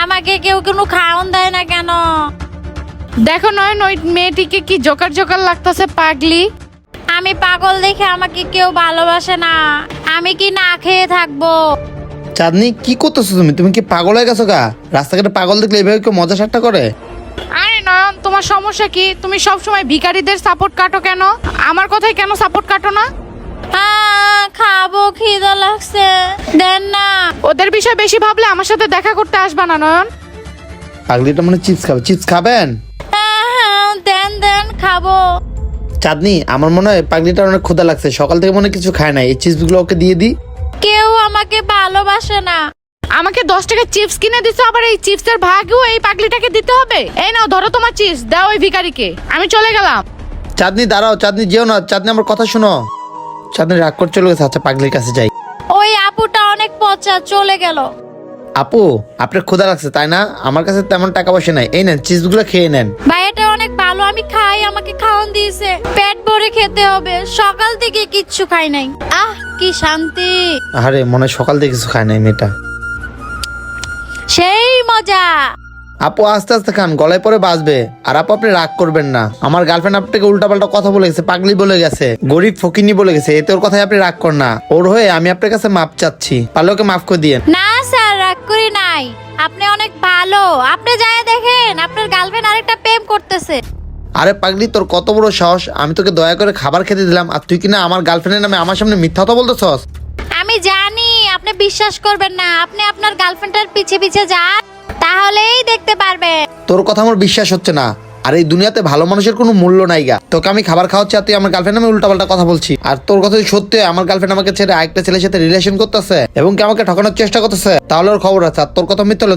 আমাকে কেউ কোনো খাওন দেয় না কেন? দেখো নয়ন, ওই মেয়েটিকে কি জোকার জোকার লাগতেছে, পাগলি। আমি পাগল দেখে আমাকে কেউ ভালোবাসে না। আমি কি না খেয়ে থাকবো? চাঁদনি, কি করতেছো তুমি? তুমি কি পাগল হয়ে গেছো গা? রাস্তাঘাটে পাগল দেখলে এভাবে কেউ মজা ঠাট্টা করে? আরে নয়ন, তোমার সমস্যা কি? তুমি সব সময় ভিখারিদের সাপোর্ট কাটো কেন? আমার কথাই কেন সাপোর্ট কাটো না? খাবো, খিদে লাগছে, দেন না। ওদের বিষয় বেশি ভাবলে আমার সাথে দেখা করতে আসবা না নয়ন। পাগলিটা মনে চিপস খাবে। চিপস খাবেন? দেন দেন, খাবো। চাঁদনি, আমার মনে হয় পাগলিটার অনেক ক্ষুধা লাগছে, সকাল থেকে মনে হয় কিছু খায় না। এই চিপসগুলো ওকে দিয়ে দিই। কেউ আমাকে ভালোবাসে না। আমাকে 10 টাকা চিপস কিনে দিছো, আবার এই চিপসের ভাগও এই পাগলিটাকে দিতে হবে? এই নাও, ধরো তোমার চিপস, দাও ওই ভিখারিকে। আমি চলে গেলাম। চাঁদনি দাঁড়াও, চাঁদনি যেও না। চাঁদনি, আমার কথা শোনো। চাঁদনি রাগ করে চলে গেছে। আচ্ছা, পাগলির কাছে যাই। ওই আপুটা অনেক পচা, চলে গেল। আপু, আপনার ক্ষুধা লাগছে তাই না? আমার কাছে তেমন টাকা পয়সা নাই। এই নেন, চিপসগুলো খেয়ে নেন। ভাইয়াটা অনেক ভালো, আমি খাই, আমাকে খাওয়ান দিয়েছে। পেট ভরে খেতে হবে, সকাল থেকে কিচ্ছু খাই নাই। কি শান্তি, আরে মনে হয় সকাল থেকে কিছু খায় নাই মেয়েটা। সেই মজা। আপু আস্তে আস্তে খান, গলায় পরে বাঁচবে। আর আপু, আপনি রাগ করবেন না। আমার গার্লফ্রেন্ড আপনাকে উল্টাপাল্টা কথা বলে গেছে, পাগলি বলে গেছে, গরিব ফকিনি বলে গেছে। এতে ওর কথায় আপনি রাগ করেন না। ওর হয়ে আমি আপনার কাছে মাপ চাচ্ছি, পারলে ওকে মাফ করে দিয়েন। না স্যার, রাগ করি নাই। আপনি অনেক ভালো। আপনি যায় দেখেন, আপনার গার্লফ্রেন্ড আরেকটা প্রেম করতেছে। আরে পাগলি, তোর কত বড় সাহস! আমি তোকে দয়া করে খাবার খেতে দিলাম, আর তুই কিনা আমার গার্লফ্রেন্ডের নামে আমার সামনে মিথ্যা কথা বলতেছস। আমি জানি আপনি বিশ্বাস করবেন না। আপনি আপনার গার্লফ্রেন্ডের পিছে পিছে যান, তাহলেই দেখতে পারবেন। তোর কথা আমার বিশ্বাস হচ্ছে না। আর এই দুনিয়াতে ভালো মানুষের কোনো মূল্য নাই গা। তোকে আমি খাবার খাওয়াচ্ছি আর তুই আমার গার্লফ্রেন্ড নামে উল্টাপাল্টা কথা বলছি। আর তোর কথা যদি সত্যি হয়, আমার গার্লফ্রেন্ড আমাকে ছেড়ে আরেকটা ছেলের সাথে রিলেশন করতেছে এবং কি আমাকে ঠকানোর চেষ্টা করতেছে, তাহলে ওর খবর আছে। আর তোর কথা মিথ্যা হলে